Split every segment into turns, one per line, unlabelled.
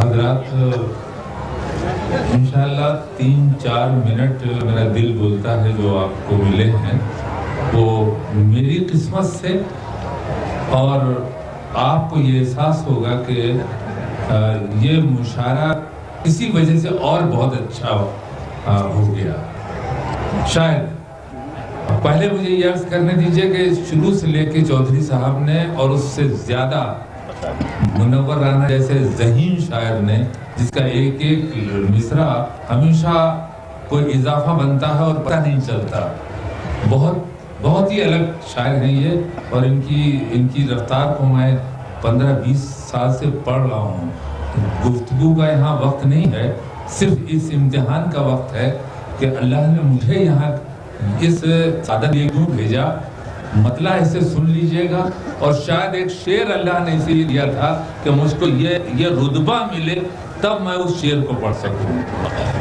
حضرات انشاءاللہ 3-4 منٹ میرا دل بولتا ہے جو آپ کو ملے ہیں وہ میری قسمت سے، اور آپ کو یہ احساس ہوگا کہ یہ مشاعرہ کسی وجہ سے اور بہت اچھا ہو گیا۔ شاید پہلے مجھے یہ عرض کرنے دیجئے کہ شروع سے لے کے چودھری صاحب نے اور اس سے زیادہ منور رانا جیسے ذہین شاعر نے، جس کا ایک ایک مصرع ہمیشہ کوئی اضافہ بنتا ہے اور پتہ نہیں چلتا، بہت ہی الگ شاعر ہیں یہ، اور ان کی رفتار کو میں 15-20 سال سے پڑھ رہا ہوں۔ گفتگو کا یہاں وقت نہیں ہے، صرف اس امتحان کا وقت ہے کہ اللہ نے مجھے یہاں اس سادہ لیے بھیجا، مطلع اسے سن لیجئے گا، اور شاید ایک شعر اللہ نے اسی لیے دیا تھا کہ مجھ کو یہ رتبہ ملے تب میں اس شعر کو پڑھ سکوں۔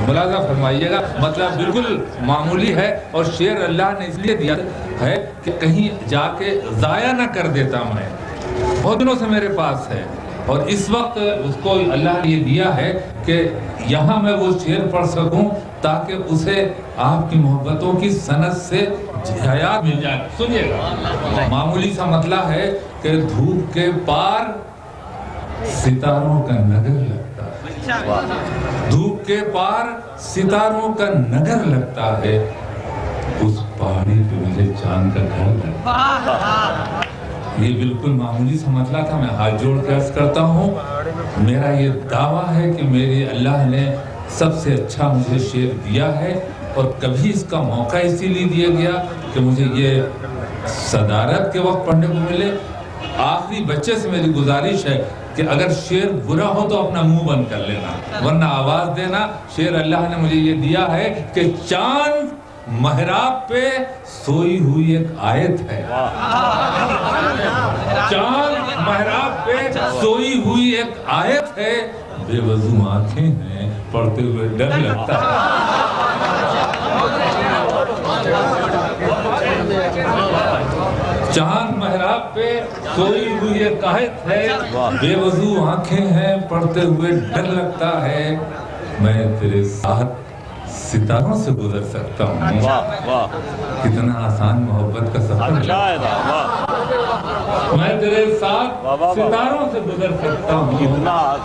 ملاحظہ فرمائیے گا، مطلب بالکل معمولی ہے، اور شعر اللہ نے اس لیے دیا ہے کہ کہیں جا کے ضائع نہ کر دیتا میں، بہت دنوں سے میرے پاس ہے، اور اس وقت اس کو اللہ نے یہ دیا ہے کہ یہاں میں وہ شعر پڑھ سکوں تاکہ اسے آپ کی محبتوں کی سند سے حیات مل جائے۔ سنیے گا، معمولی سا مطلع ہے کہ دھوپ کے پار ستاروں کا نگر لگتا ہے، دھوپ کے پار ستاروں کا نگر لگتا ہے، اس پہاڑی پہ مجھے چاند کا گھر لگتا ہے۔ یہ بالکل معمولی سا مطلع تھا، میں ہاتھ جوڑ کے عرض کرتا ہوں، میرا یہ دعویٰ ہے کہ میرے اللہ نے سب سے اچھا مجھے شعر دیا ہے، اور کبھی اس کا موقع اسی لیے دیا گیا کہ مجھے یہ صدارت کے وقت پڑھنے کو ملے۔ آخری بچے سے میری گزارش ہے کہ اگر شعر برا ہو تو اپنا منہ بند کر لینا، ورنہ آواز دینا۔ شعر اللہ نے مجھے یہ دیا ہے کہ چاند محراب پہ سوئی ہوئی ایک آیت ہے، چاند محراب پہ سوئی ہوئی ایک آیت ہے، بے وضو آنکھیں ہیں پڑھتے ہوئے ڈر لگتا ہے۔ چاند محراب پہ سوئی ہوئی ایک آیت ہے، بے وضو آنکھیں ہیں پڑھتے ہوئے ڈر لگتا ہے، میں تیرے ساتھ ستاروں سے گزر سکتا ہوں۔ کتنا آسان محبت کا سفر ہے، میں تیرے ساتھ ستاروں سے گزر سکتا ہوں،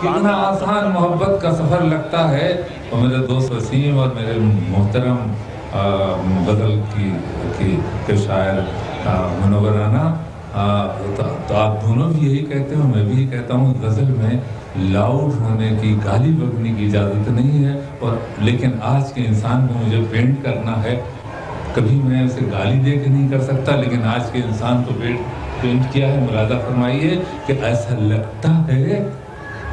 کتنا آسان محبت کا سفر لگتا ہے۔ اور میرے دوست وسیم اور میرے محترم غزل کے شاعر منور رانا، تو آپ دونوں بھی یہی کہتے ہو، میں بھی یہی کہتا ہوں، غزل میں لاؤڈ ہونے کی، گالی بکنے کی اجازت نہیں ہے، اور لیکن آج کے انسان کو مجھے پینٹ کرنا ہے، کبھی میں اسے گالی دے کے نہیں کر سکتا، لیکن آج کے انسان کو پینٹ کیا ہے۔ ملاحظہ فرمائیے کہ ایسا لگتا ہے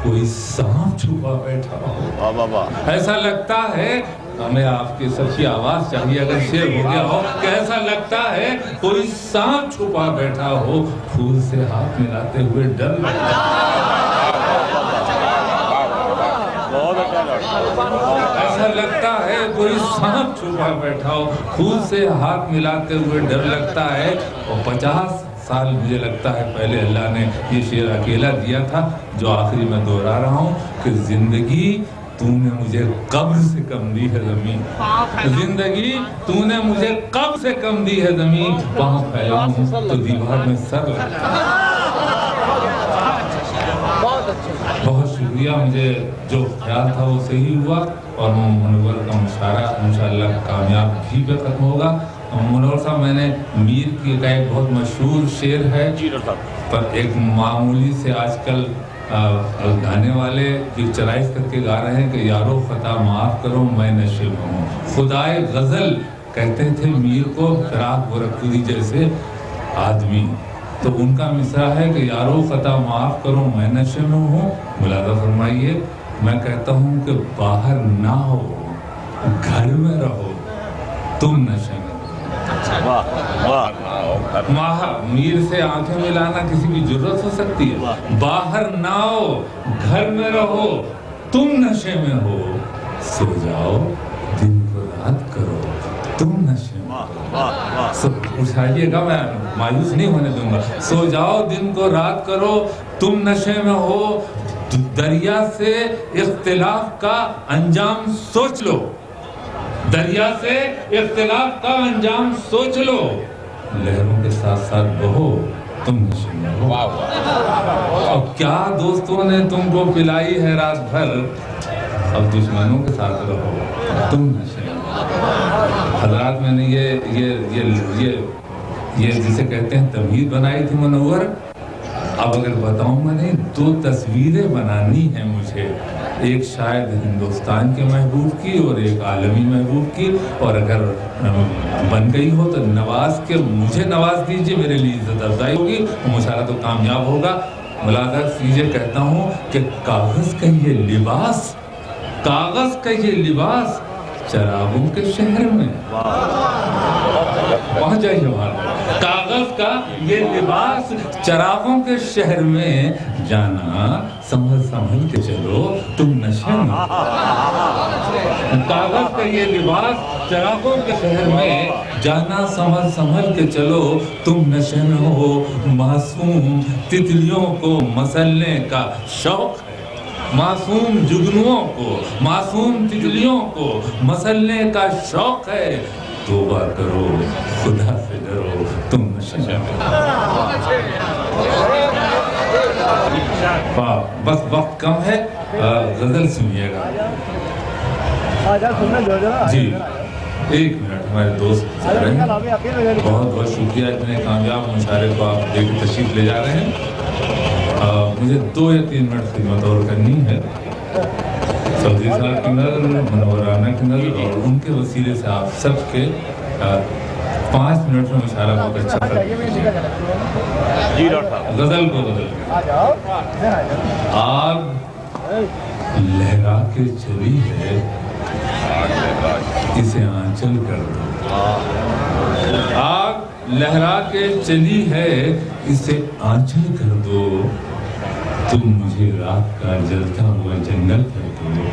کوئی سانپ چھپا بیٹھا ہو، ایسا لگتا ہے، ہمیں آپ کی سب کی آواز چاہیے اگر شعر ہو گیا ہو، کہ ایسا لگتا ہے کوئی سانپ چھپا بیٹھا ہو، پھول سے ہاتھ ملاتے ہوئے ڈر لگتا ہے، ایسا لگتا ہے کوئی سانپ چھپا بیٹھا ہو، پھول سے ہاتھ ملاتے ہوئے ڈر لگتا ہے۔ اور 50 سال مجھے لگتا ہے پہلے اللہ نے یہ شعر اکیلا دیا تھا، جو آخری میں دہرا رہا ہوں کہ زندگی تو نے مجھے قبر سے کم دی ہے زمین، زندگی تو نے مجھے قبر سے کم دی ہے زمین، پاؤں پھیلاؤں تو دیوار میں سر لگتا ہے۔ بہت شکریہ، مجھے جو خیال تھا وہ صحیح ہوا، اور منور کا مشاعرہ انشاءاللہ کامیاب بھی پہ ختم ہوگا۔ منور صاحب، میں نے میر کی کا ایک بہت مشہور شعر ہے، پر ایک معمولی سے آج کل گانے والے پکچرائز کر کے گا رہے ہیں کہ یارو خطا معاف کرو میں نشے میں ہوں، خدائے غزل کہتے تھے میر کو، فراق گورکھپوری جیسے آدمی، تو ان کا مصرع ہے کہ یارو خطا معاف کرو میں نشے میں ہوں۔ ملاحظہ فرمائیے، میں کہتا ہوں کہ باہر نہ ہو گھر میں رہو تم نشے میں۔ میر سے آنکھیں ملانا کسی کی جرت ہو سکتی ہے؟ باہر نہ ہو گھر میں رہو تم نشے میں ہو، سو جاؤ دن کو رات کرو تم نشے میں ہو۔ اٹھائیے گا، میں مایوس نہیں ہونے دوں گا۔ سو جاؤ دن کو رات کرو تم نشے میں ہو، دریا سے اختلاف کا انجام سوچ لو، دریا سے اختلاف کا انجام سوچ لو، لہروں کے ساتھ ساتھ بہو تم نشے میں ہو۔ اور کیا دوستوں نے تم کو پلائی ہے رات بھر، اب دشمنوں کے ساتھ رہو تم نشے میں ہو۔ حضرات میں نے یہ جسے کہتے ہیں تمہید بنائی تھی منور، اب اگر بتاؤں میں نہیں، 2 تصویریں بنانی ہیں مجھے، ایک شاید ہندوستان کے محبوب کی اور ایک عالمی محبوب کی، اور اگر بن گئی ہو تو نواز کے مجھے نواز دیجئے، میرے لیے عزت افزائی ہوگی، مشاہدہ تو کامیاب ہوگا۔ ملاحظہ کیجئے، کہتا ہوں کہ کاغذ کا یہ لباس، کاغذ کا یہ لباس چراغوں کے شہر میں، پہنچ جائیے وہاں، کاغذ کا یہ لباس چراغوں کے شہر میں، جانا سنبھل سنبھل کے چلو تم نشے میں، کاغذ کا یہ لباس چراغوں کے شہر میں، جانا سنبھل سنبھل کے چلو تم نشے میں ہو۔ معصوم تتلیوں کو مسلنے کا شوق ہے، معصوم جگنوؤں کو، معصوم تتلیوں کو مسلنے کا شوق ہے، توبہ کرو خدا سے ڈرو تم نشے میں ہو۔ بس وقت کم ہے، غزل سنیے گا جی، 1 منٹ ہمارے دوست رہے ہیں، بہت بہت شکریہ، اتنے کامیاب مشاعرے کو آپ دیکھ تشریف لے جا رہے ہیں۔ مجھے 2 یا 3 منٹ خدمت اور کرنی ہے، چودھری صاحب کی نظر، منورانہ کی نظر، اور ان کے وسیلے سے آپ سب کے 5 منٹ میں مشاعرہ بہت اچھا تھا غزل کو غزل آگ لہرا کے چلی ہے اسے آنچل کر دو، آگ لہرا کے چلی ہے اسے آنچل کر دو، تم مجھے رات کا جلتا ہوا جنگل کر دو،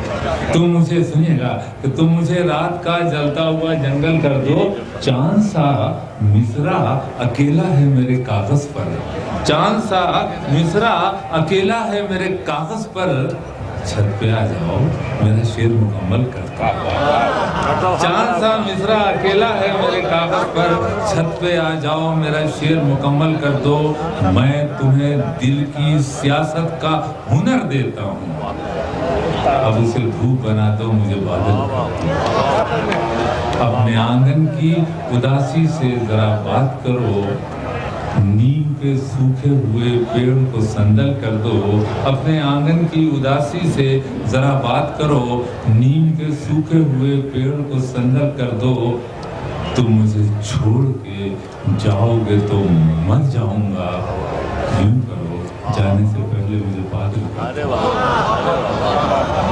تم مجھے سنیے گا کہ تم مجھے رات کا جلتا ہوا جنگل کر دو، چاند سا مصرع اکیلا ہے میرے کاغذ پر، چاند سا مصرع اکیلا ہے میرے کاغذ پر، چھت پہ آ جاؤ میرا شعر مکمل کرتا، چاند سا مصرع اکیلا ہے میرے کاغذ پر، چھت پہ آ جاؤ میرا شعر مکمل کر دو، میں تمہیں دل کی سیاست کا ہنر دیتا ہوں، اب اسے دھوپ بنا دو مجھے بادل، اپنے آنگن کی اداسی سے ذرا بات کرو، نیم پہ سوکھے ہوئے پیڑ کو سندل کر دو، اپنے آنگن کی اداسی سے ذرا بات کرو، نیم کے سوکھے ہوئے پیڑ کو سندل کر دو، تم مجھے چھوڑ کے جاؤ گے تو مر جاؤں گا، یوں کرو جانے سے پہلے مجھے بادل کر دو۔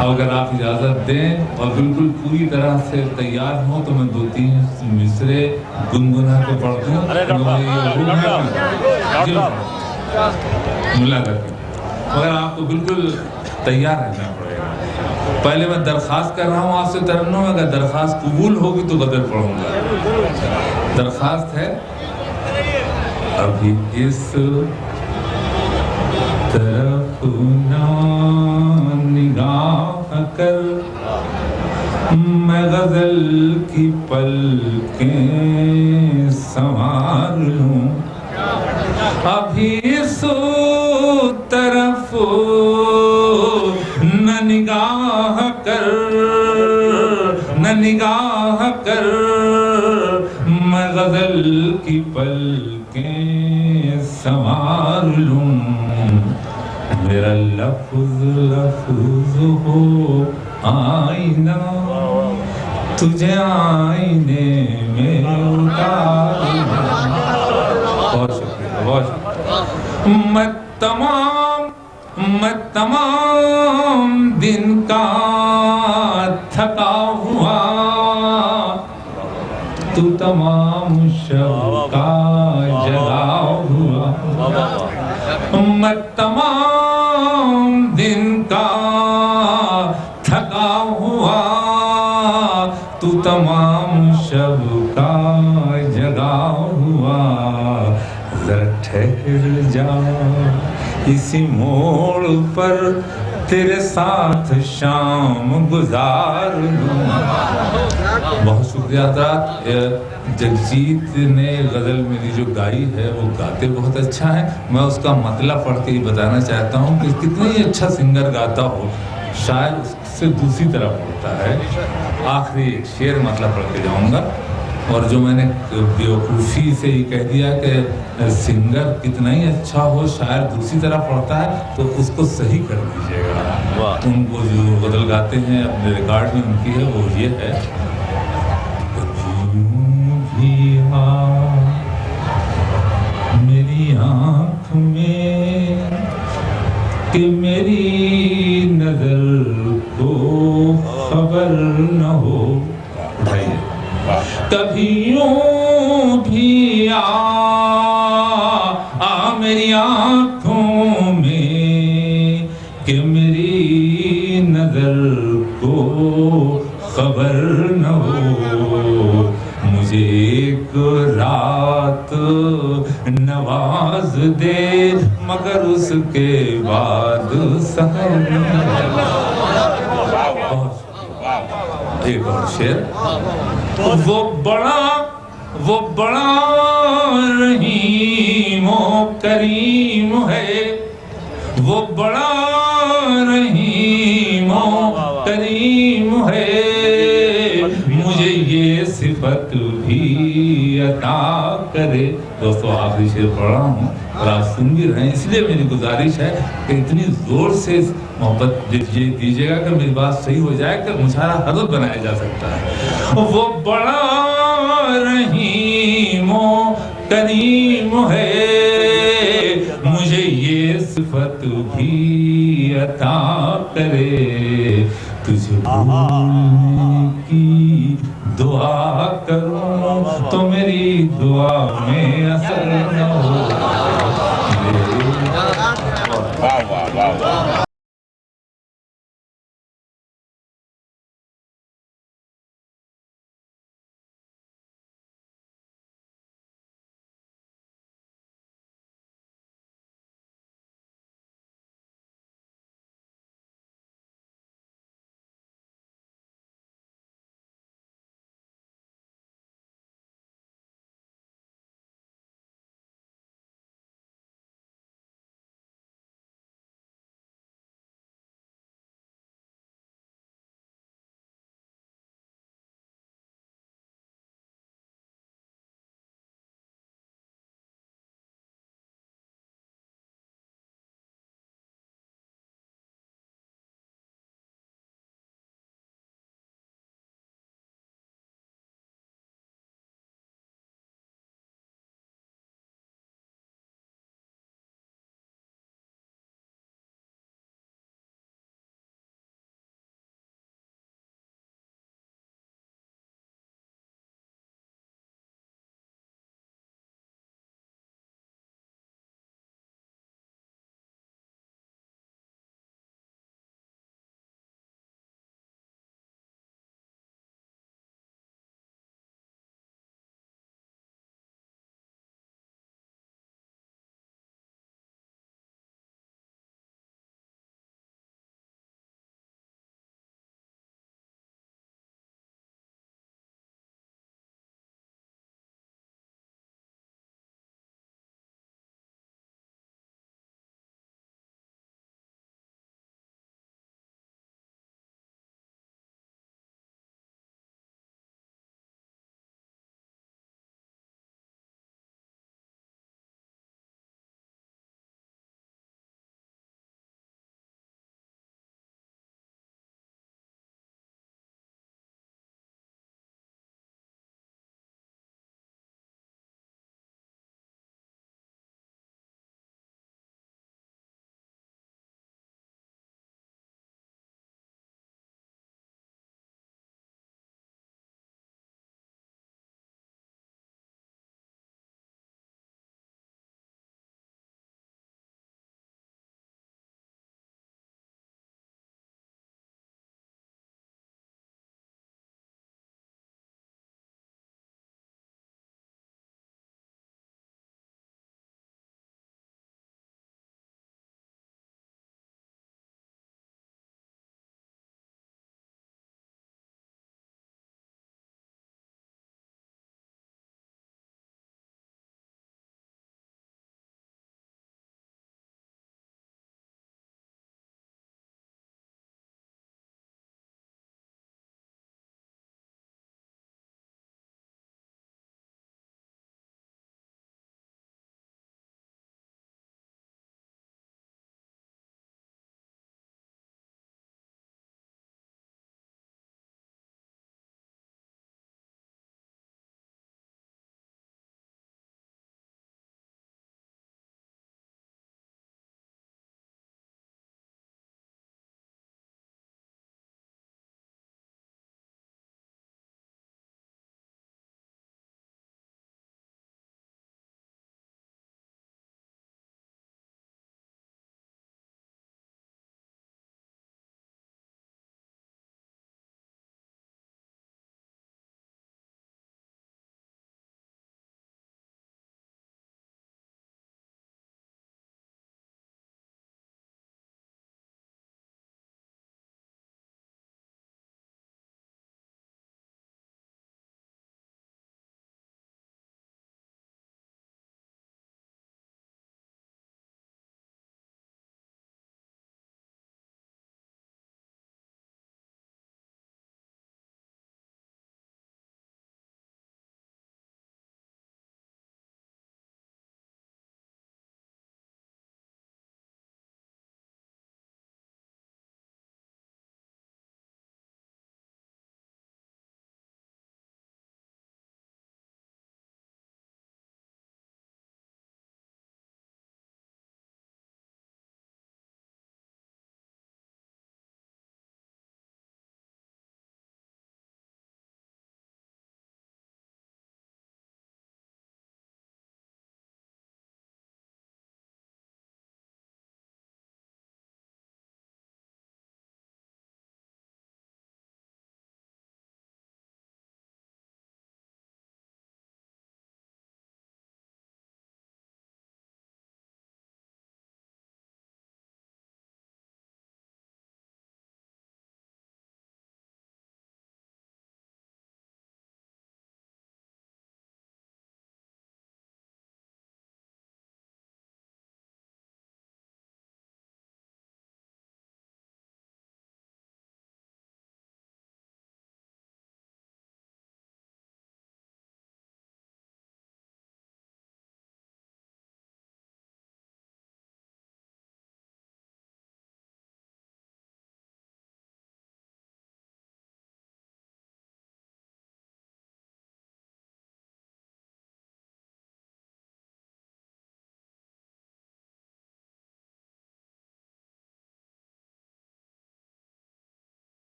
اگر آپ اجازت دیں اور بالکل پوری طرح سے تیار ہوں تو میں 2-3 مصرے گنگنا کے پڑھ دوں، مگر آپ کو بالکل تیار رہنا پڑے گا۔ پہلے میں درخواست کر رہا ہوں آپ سے ترنم، اگر درخواست قبول ہوگی تو غزل پڑھوں گا۔ درخواست ہے، ابھی اس طرف نہ نگاہ کر، میں غزل کی پلکیں سنوار لوں، ابھی اس طرف نہ نگاہ کر، نہ نگاہ کر، میں غزل کی پلکیں سنوار لوں، میرا لفظ لفظ ہو آئینہ، تجھے آئینے میں اتار لوں۔ بہت شکریہ، بہت شکریہ۔ میں تمام دن کا تھکا ہوا، تو تمام شب کا جگا ہوا، میں تمام دن کا تھکا ہوا، تو تمام شب کا جگا ہوا، ذرا ٹھہر جا اسی موڑ پر تیرے ساتھ شام گزار لوں. بہت شکریہ حضرات. جگجیت نے غزل میری جو گائی ہے وہ گاتے بہت اچھا ہے. میں اس کا مطلب پڑھ کے ہی بتانا چاہتا ہوں کہ کتنا ہی اچھا سنگر گاتا ہو شاید اس سے دوسری طرف ہوتا ہے. آخری ایک شعر مطلب پڑھ کے جاؤں گا. اور جو میں نے بیوقوفی سے ہی کہہ دیا کہ سنگر کتنا ہی اچھا ہو شاعر دوسری طرف پڑھتا ہے تو اس کو صحیح کر دیجیے گا. ان کو جو غزل گاتے ہیں اپنے ریکارڈ میں ان کی ہے وہ یہ ہے. بھی میری آنکھ میں کہ میری نظر کو خبر نہ ہو. کبھی یوں بھی میری آنکھوں میں کہ میری نظر کو خبر نہ ہو. مجھے ایک رات نواز دے مگر اس کے بعد سحر. ایک اور شعر. وہ بڑا رحیم و کریم ہے. وہ بڑا رحیم و کریم ہے. مجھے یہ صفت بھی عطا کرے. دوستو آخری شعر پڑھ رہا ہوں اور آپ سن بھی رہے ہیں اس لیے میری گزارش ہے کہ اتنی زور سے محبت دیجیے گا کہ میری بات صحیح ہو جائے کہ مشاعرہ حضرت بنایا جا سکتا ہے. وہ بڑا رحیم و کریم ہے. مجھے یہ صفت بھی عطا کرے. تجھے بھولنے کی دعا کروں تو میری دعا میں اثر نہ